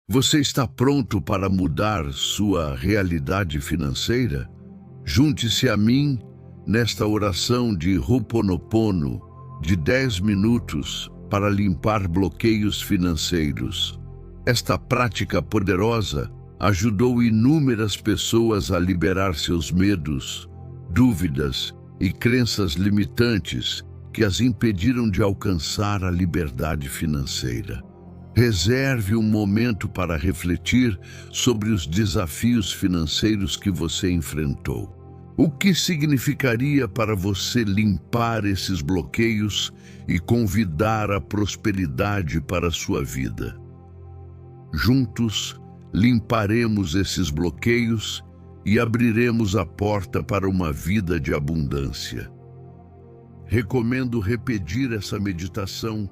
Você está pronto para mudar sua realidade financeira? Junte-se a mim nesta oração de Ho'oponopono de 10 minutos para limpar bloqueios financeiros. Esta prática poderosa ajudou inúmeras pessoas a liberar seus medos, dúvidas e crenças limitantes que as impediram de alcançar a liberdade financeira. Reserve um momento para refletir sobre os desafios financeiros que você enfrentou. O que significaria para você limpar esses bloqueios e convidar a prosperidade para a sua vida? Juntos, limparemos esses bloqueios e abriremos a porta para uma vida de abundância. Recomendo repetir essa meditação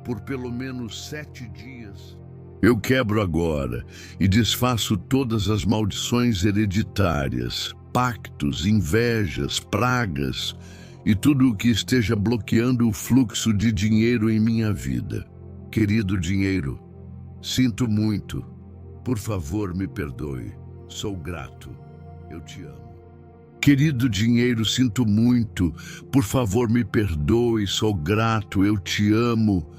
por pelo menos 7 dias. Eu quebro agora e desfaço todas as maldições hereditárias, pactos, invejas, pragas e tudo o que esteja bloqueando o fluxo de dinheiro em minha vida. Querido dinheiro, sinto muito. Por favor, me perdoe. Sou grato. Eu te amo. Querido dinheiro, sinto muito. Por favor, me perdoe. Sou grato. Eu te amo.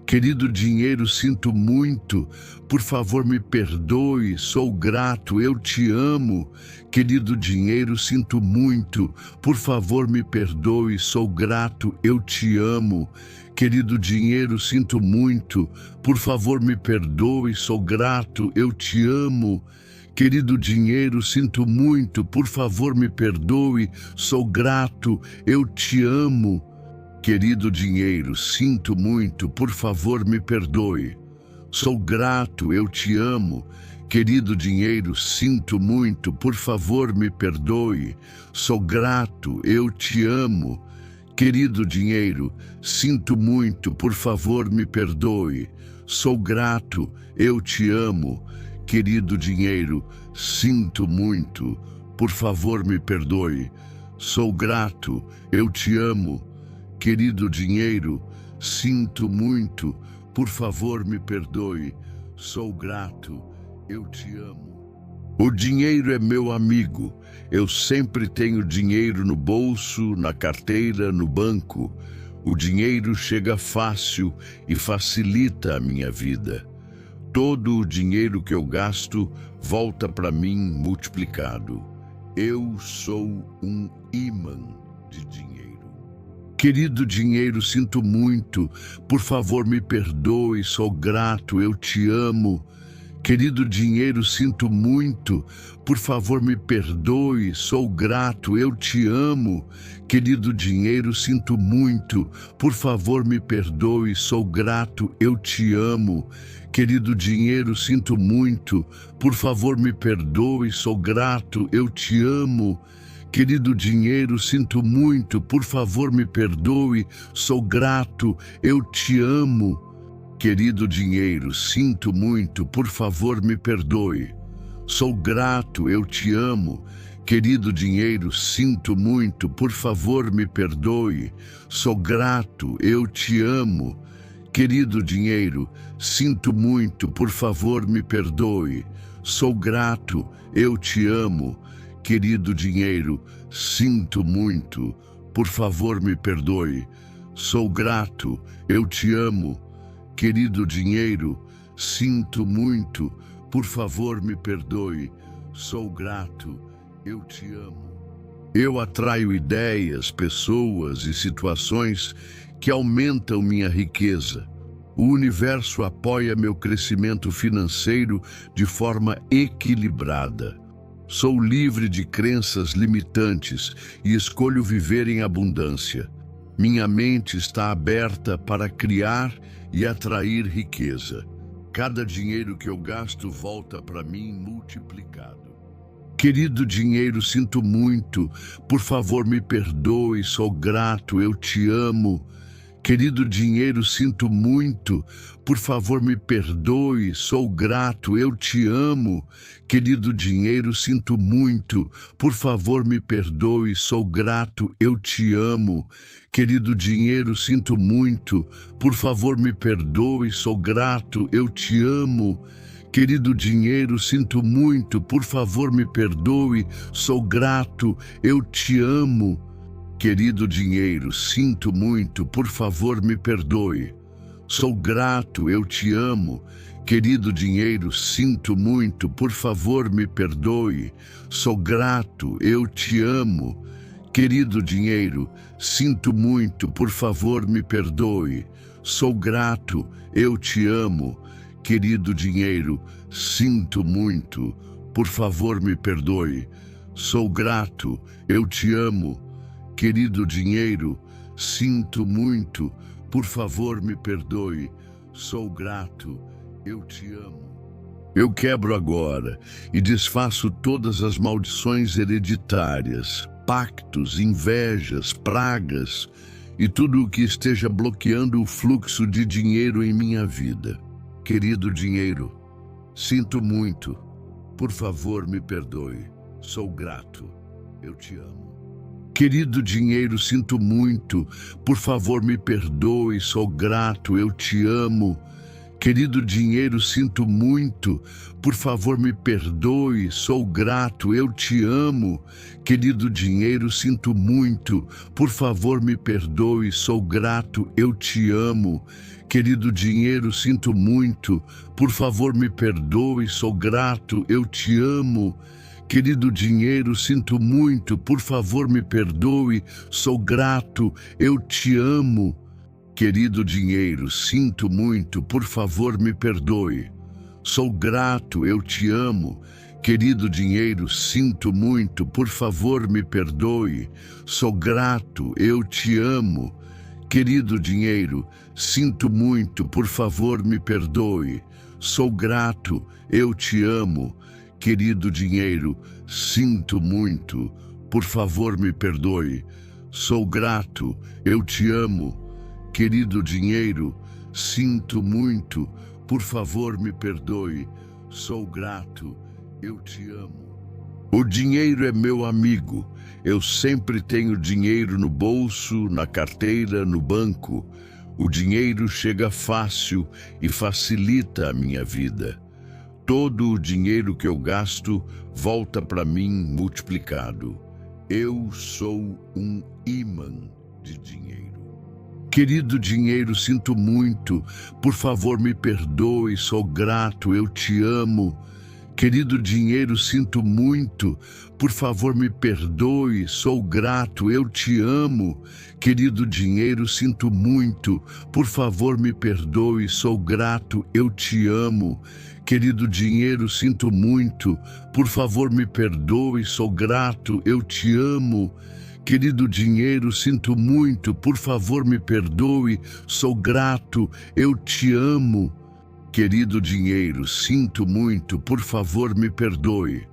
Querido dinheiro, sinto muito. Por favor, me perdoe. Sou grato. Eu te amo. Querido dinheiro, sinto muito. Por favor, me perdoe. Sou grato. Eu te amo. Querido dinheiro, sinto muito. Por favor, me perdoe. Sou grato. Eu te amo. Querido dinheiro, sinto muito. Por favor, me perdoe. Sou grato. Eu te amo. Querido dinheiro, sinto muito, por favor, me perdoe. Sou grato, eu te amo. Querido dinheiro, sinto muito, por favor, me perdoe. Sou grato, eu te amo. Querido dinheiro, sinto muito, por favor, me perdoe. Sou grato, eu te amo. Querido dinheiro, sinto muito, por favor, me perdoe. Sou grato, eu te amo. Querido dinheiro, sinto muito, por favor, me perdoe. Sou grato, eu te amo. O dinheiro é meu amigo. Eu sempre tenho dinheiro no bolso, na carteira, no banco. O dinheiro chega fácil e facilita a minha vida. Todo o dinheiro que eu gasto volta para mim multiplicado. Eu sou um imã de dinheiro. Querido dinheiro, sinto muito. Por favor, me perdoe. Sou grato. Eu te amo. Querido dinheiro, sinto muito. Por favor, me perdoe. Sou grato. Eu te amo. Querido dinheiro, sinto muito. Por favor, me perdoe. Sou grato. Eu te amo. Querido dinheiro, sinto muito. Por favor, me perdoe. Sou grato. Eu te amo. Querido dinheiro, sinto muito, por favor, me perdoe, sou grato, eu te amo. Querido dinheiro, sinto muito, por favor, me perdoe. Sou grato, eu te amo. Querido dinheiro, sinto muito, por favor, me perdoe. Sou grato, eu te amo. Querido dinheiro, sinto muito, por favor, me perdoe. Sou grato, eu te amo. Querido dinheiro, sinto muito, por favor, me perdoe. Sou grato, eu te amo. Querido dinheiro, sinto muito, por favor, me perdoe. Sou grato, eu te amo. Eu atraio ideias, pessoas e situações que aumentam minha riqueza. O universo apoia meu crescimento financeiro de forma equilibrada. Sou livre de crenças limitantes e escolho viver em abundância. Minha mente está aberta para criar e atrair riqueza. Cada dinheiro que eu gasto volta para mim multiplicado. Querido dinheiro, sinto muito. Por favor, me perdoe. Sou grato. Eu te amo. Querido dinheiro, sinto muito. Por favor, me perdoe. Sou grato. Eu te amo. Querido dinheiro, sinto muito. Por favor, me perdoe. Sou grato. Eu te amo. Querido dinheiro, sinto muito. Por favor, me perdoe. Sou grato. Eu te amo. Querido dinheiro, sinto muito, por favor me perdoe, sou grato, eu te amo. Querido dinheiro, sinto muito, por favor me perdoe. Sou grato, eu te amo. Querido dinheiro, sinto muito, por favor me perdoe. Sou grato, eu te amo. Querido dinheiro, sinto muito, por favor me perdoe. Sou grato, eu te amo. Querido dinheiro, sinto muito, por favor me perdoe. Sou grato, eu te amo. Querido dinheiro, sinto muito, por favor me perdoe. Sou grato, eu te amo. Eu quebro agora e desfaço todas as maldições hereditárias, pactos, invejas, pragas e tudo o que esteja bloqueando o fluxo de dinheiro em minha vida. Querido dinheiro, sinto muito, por favor me perdoe. Sou grato, eu te amo. Querido dinheiro, sinto muito, por favor me perdoe, sou grato, eu te amo. Querido dinheiro, sinto muito, por favor me perdoe, sou grato, eu te amo. Querido dinheiro, sinto muito, por favor me perdoe, sou grato, eu te amo. Querido dinheiro, sinto muito, por favor me perdoe, sou grato, eu te amo. Querido dinheiro, sinto muito, por favor me perdoe, sou grato, eu te amo. Querido dinheiro, sinto muito, por favor me perdoe. Sou grato, eu te amo. Querido dinheiro, sinto muito, por favor me perdoe. Sou grato, eu te amo. Querido dinheiro, sinto muito, por favor me perdoe. Sou grato, eu te amo. Querido dinheiro, sinto muito, por favor me perdoe. Sou grato, eu te amo. Querido dinheiro, sinto muito, por favor me perdoe. Sou grato, eu te amo. O dinheiro é meu amigo. Eu sempre tenho dinheiro no bolso, na carteira, no banco. O dinheiro chega fácil e facilita a minha vida. Todo o dinheiro que eu gasto volta para mim multiplicado. Eu sou um imã de dinheiro. Querido dinheiro, sinto muito, por favor me perdoe, sou grato, eu te amo. Querido dinheiro, sinto muito, por favor me perdoe, sou grato, eu te amo. Querido dinheiro, sinto muito, por favor me perdoe, sou grato, eu te amo. Querido dinheiro, sinto muito, por favor me perdoe, sou grato, eu te amo. Querido dinheiro, sinto muito, por favor me perdoe, sou grato, eu te amo. Querido dinheiro, sinto muito, por favor me perdoe.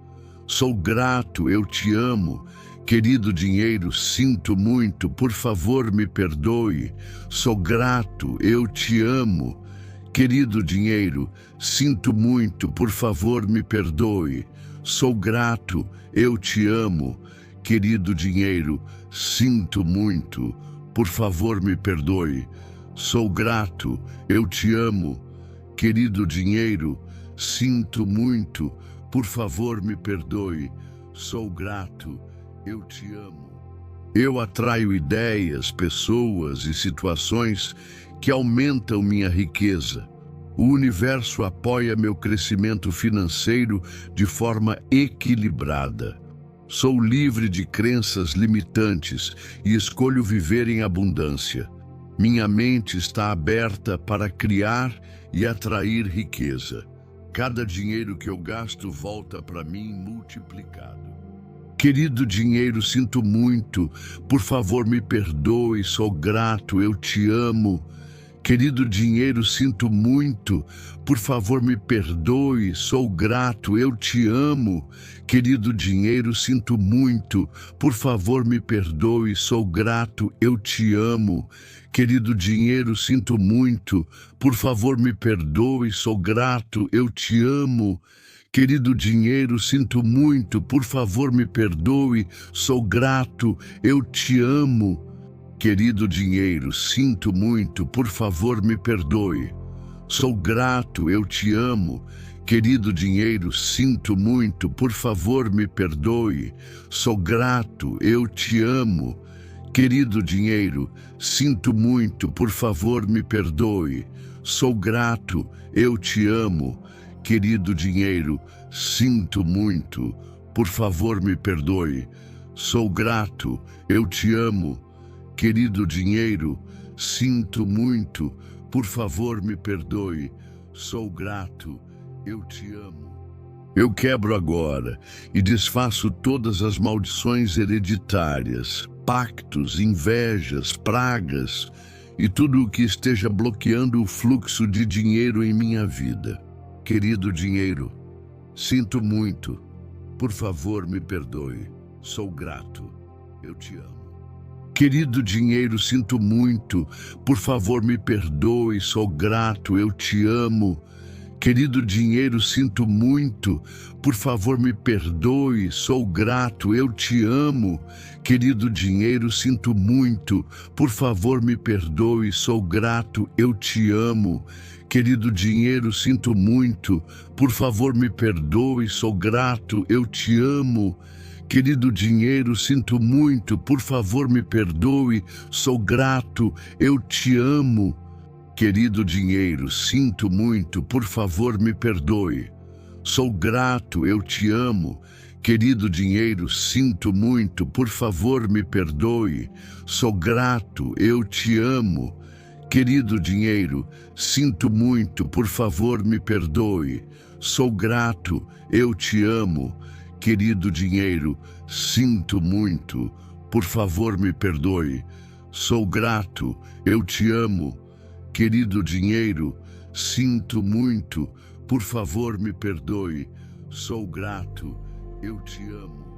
Sou grato, eu te amo. Querido dinheiro, sinto muito, por favor me perdoe. Sou grato, eu te amo. Querido dinheiro, sinto muito, por favor me perdoe. Sou grato, eu te amo. Querido dinheiro, sinto muito, por favor me perdoe. Sou grato, eu te amo. Querido dinheiro, sinto muito, por favor me perdoe. Sou grato, eu te amo. Eu atraio ideias, pessoas e situações que aumentam minha riqueza. O universo apoia meu crescimento financeiro de forma equilibrada. Sou livre de crenças limitantes e escolho viver em abundância. Minha mente está aberta para criar e atrair riqueza. Cada dinheiro que eu gasto volta para mim multiplicado. Querido dinheiro, sinto muito, por favor me perdoe, sou grato, eu te amo. Querido dinheiro, sinto muito, por favor me perdoe, sou grato, eu te amo. Querido dinheiro, sinto muito, por favor me perdoe, sou grato, eu te amo. Querido dinheiro, sinto muito, por favor me perdoe, sou grato, eu te amo. Querido dinheiro, sinto muito, por favor me perdoe, sou grato, eu te amo. Querido dinheiro, sinto muito, por favor me perdoe. Sou grato, eu te amo. Querido dinheiro, sinto muito, por favor me perdoe. Sou grato, eu te amo. Querido dinheiro, sinto muito, por favor me perdoe. Sou grato, eu te amo. Querido dinheiro, sinto muito, por favor me perdoe. Sou grato, eu te amo. Querido dinheiro, sinto muito, por favor me perdoe. Sou grato, eu te amo. Eu quebro agora e desfaço todas as maldições hereditárias, pactos, invejas, pragas e tudo o que esteja bloqueando o fluxo de dinheiro em minha vida. Querido dinheiro, sinto muito, por favor me perdoe. Sou grato, eu te amo. Querido dinheiro, sinto muito, por favor me perdoe. Sou grato, eu te amo. Querido dinheiro, sinto muito, por favor me perdoe, sou grato, eu te amo. Querido dinheiro, sinto muito, por favor me perdoe, sou grato, eu te amo. Querido dinheiro, sinto muito, por favor me perdoe, sou grato, eu te amo. Querido dinheiro, sinto muito, por favor me perdoe, sou grato, eu te amo. Querido dinheiro, sinto muito, por favor me perdoe. Sou grato, eu te amo. Querido dinheiro, sinto muito, por favor me perdoe. Sou grato, eu te amo. Querido dinheiro, sinto muito, por favor me perdoe. Sou grato, eu te amo. Querido dinheiro, sinto muito, por favor me perdoe. Sou grato, eu te amo. Querido dinheiro, sinto muito, por favor me perdoe. Sou grato, eu te amo.